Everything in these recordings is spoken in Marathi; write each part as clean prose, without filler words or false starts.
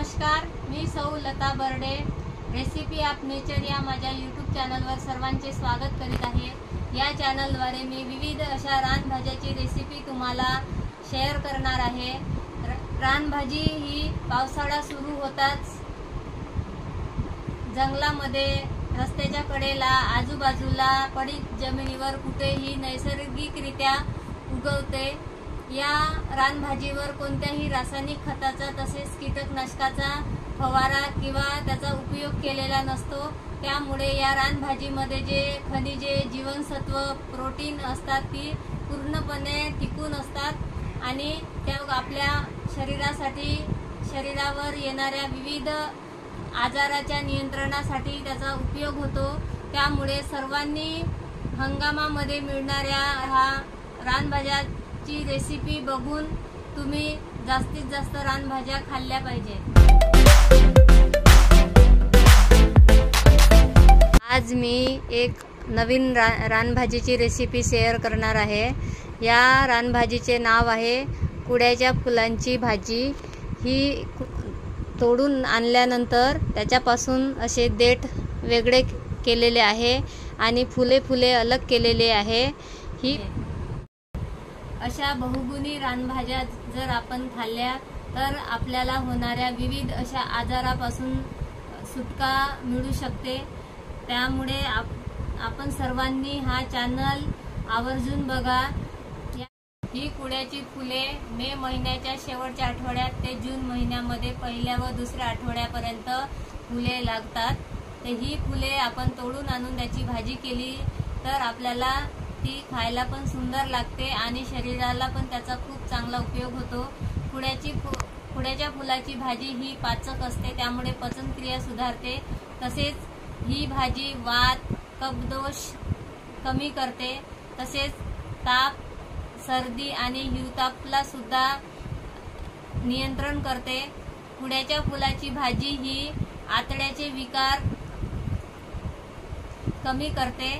नमस्कार, मी सौ Lata Barde recipe of nature या माझ्या यूट्यूब चॅनलवर सर्वांचे स्वागत करीत आहे। या चॅनलद्वारे मी विविध अशा रानभाज्याची रेसिपी तुम्हाला शेअर करणार आहे। रानभाजी ही पावसाळा सुरू होताच जंगलामध्ये रस्त्याच्या कडेला आजूबाजूला पडीत जमिनीवर कुठेही नैसर्गिकरित्या उगवते। या रानभाजीवर कोणत्याही रासायनिक खताचा तसेच कीटकनाशकाचा फवारा किंवा त्याचा उपयोग केलेला नसतो। त्यामुळे या रानभाजीमध्ये जे खनिजे, जीवनसत्व, प्रोटीन असतात ती पूर्णपणे टिकून असतात आणि त्या आपल्या शरीरावर येणाऱ्या विविध आजाराच्या नियंत्रणासाठी त्याचा उपयोग होतो। त्यामुळे सर्वांनी हंगामामध्ये मिळणाऱ्या हा रानभाज्याची रेसिपी बघून तुम्ही जास्तीत जास्त रानभाज्या खाल्ल्या पाहिजे। आज मी एक नवीन रानभाजीची रेसिपी शेअर करणार आहे। या रानभाजीचे नाव आहे कुड्याच्या फुलांची भाजी। ही तोडून आणल्यानंतर त्याच्यापासून असे देठ वेगळे केलेले आहे आणि फुले अलग केलेले आहे। ही अशा बहुगुणी रानभाज्या जर आपण खाल्ल्या तर आपल्याला होणाऱ्या विविध अशा आजारापासून सुटका मिळू शकते। त्यामुळे आपण सर्वांनी हा चॅनल आवर्जून बघा। ही कुड्याची फुले मे महिन्याच्या शेवटच्या आठवड्यात ते जून महिन्यामध्ये पहिल्या व दुसऱ्या आठवड्यापर्यंत फुले लागतात। तर ही फुले आपण तोडून आणून त्याची भाजी केली तर आपल्याला ती खायला पण सुंदर लागते आणि शरीराला पण त्याचा खूप चांगला उपयोग होतो। कुड्याच्या फुलाची भाजी ही पाचक असते, त्यामुळे पचनक्रिया सुधारते। तसेच ही भाजी वात, कफदोष कमी करते। तसेच ताप, सर्दी आणि हिवतापला सुद्धा नियंत्रण करते। कुड्याच्या फुलाची भाजी ही आतड्याचे विकार कमी करते।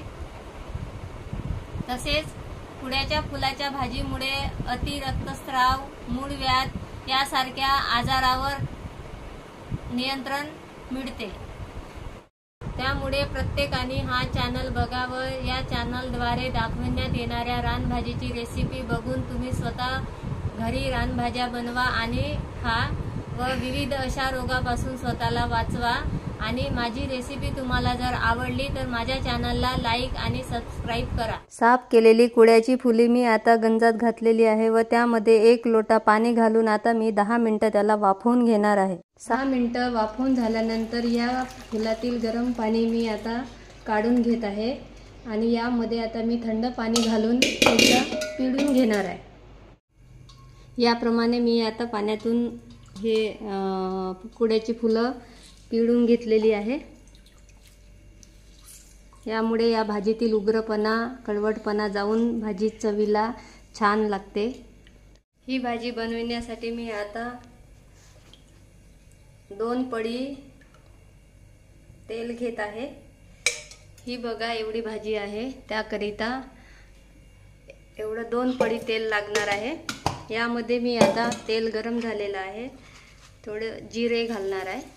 तसेच कुड्याच्या फुलाच्या भाजीमुळे अति रक्तस्राव, मूळव्याध यासारख्या आजारावर नियंत्रण मिळते। त्यामुळे प्रत्येकाने हा चॅनल बघावं। या चॅनलद्वारे दाखवण्यात येणाऱ्या रानभाजीची रेसिपी बघून तुम्ही स्वतः घरी रानभाज्या बनवा आणि खा व विविध अशा रोगापासून स्वतःला वाचवा। आणि माझी रेसिपी तुम्हाला जर आवडली तर माझ्या चॅनलला लाईक आणि सबस्क्राईब करा। साफ केलेली कुड्याची फुले मी आता गंजात घातलेली आहे व त्यामध्ये 1 लोटा पाणी घालून आता मी 10 मिनिटं त्याला वाफवून घेणार आहे। 6 मिनिटं वाफवून झाल्यानंतर या फुलातील गरम पाणी मी आता काढून घेत आहे आणि यामध्ये आता मी थंड पाणी घालून थोडं पिळून घेणार आहे। याप्रमाणे मी आता पाण्यातून हे कुड्याची फुलं पिळून घेतलेली आहे। यामुळे या भाजीतील उग्रपणा, कडवटपणा जाऊन भाजी चवीला छान लागते। ही भाजी बनविण्यासाठी मी आता 2 पळी तेल घेत आहे। ही बघा एवढी भाजी आहे, त्याकरिता एवढं 2 पळी तेल लागणार आहे। यामध्ये मी आता तेल गरम झालेलं आहे, थोडे जिरे घालणार आहे।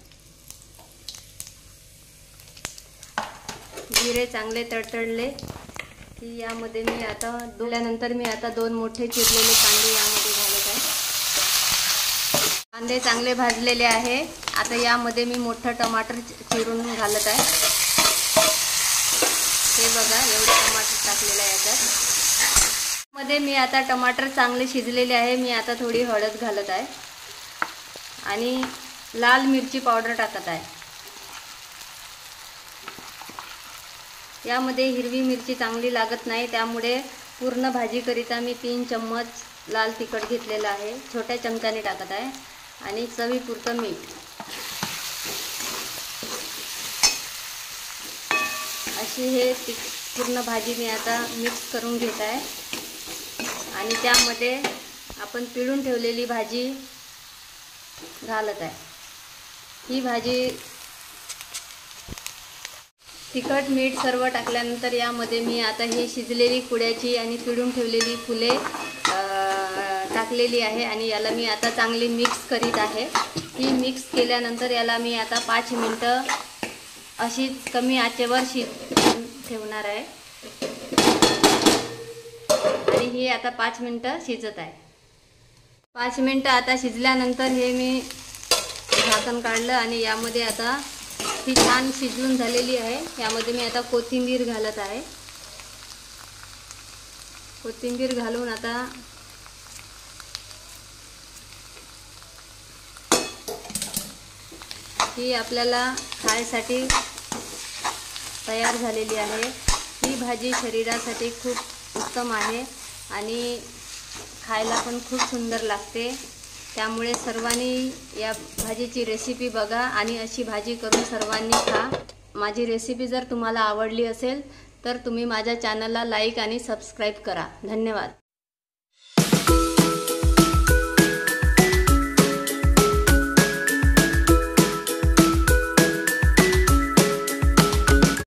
जिरे चांगले तडतडले की यामध्ये मी आता धुल्यानंतर मी आता 2 मोठे चिरलेले कांदे यामध्ये घालत आहे। कांदे चांगले भाजलेले आहे। आता यामध्ये मी मोठं टमाटर चिरून घालत आहे। हे बघा एवढे टमाटर टाकलेले आहे याच्यात। मध्ये मी आता टमाटर चांगले शिजलेले आहे। मी आता थोडी हळद घालत आहे आणि लाल मिरची पावडर टाकत आहे। यामध्ये हिरवी मिरची चांगली लागत नाही, त्यामुळे पूर्ण भाजीकरिता मी 3 चम्मच लाल तिखट घेतलेला आहे, छोट्या चमच्याने टाकत आहे आणि चवीपुरतं मीठ। अशी हे पूर्ण भाजी मी आता मिक्स करून घेत आहे आणि त्यामध्ये आपण पिळून ठेवलेली भाजी घालत आहे। ही भाजी तिखट, मीठ सर्व टाकल्यानंतर यामध्ये मी आता ही शिजलेली कुड्याची आणि पिळून ठेवलेली फुले टाकलेली आहे आणि याला मी आता चांगली मिक्स करीत आहे। ही मिक्स केल्यानंतर याला मी आता 5 मिनटं अशीच कमी आचेवर ठेवणार आहे आणि ही आता 5 मिनटं शिजत आहे। 5 मिनटं आता शिजल्यानंतर हे मी झाकण काढलं आणि यामध्ये आता ही छान शिजून झालेली आहे। यामध्ये मी आता कोथिंबीर घालत आहे। कोथिंबीर घालून आता ही आपल्याला खाण्यासाठी तयार झालेली आहे। ही भाजी शरीरासाठी खूप उत्तम आहे आणि खायला पण खूप सुंदर लागते। त्यामुळे सर्वांनी या भाजीची रेसिपी बघा आणि अशी भाजी करून सर्वांनी खा। माझी रेसिपी जर तुम्हाला आवडली असेल तर तुम्ही माझ्या चॅनलला लाईक आणि सबस्क्राईब करा। धन्यवाद।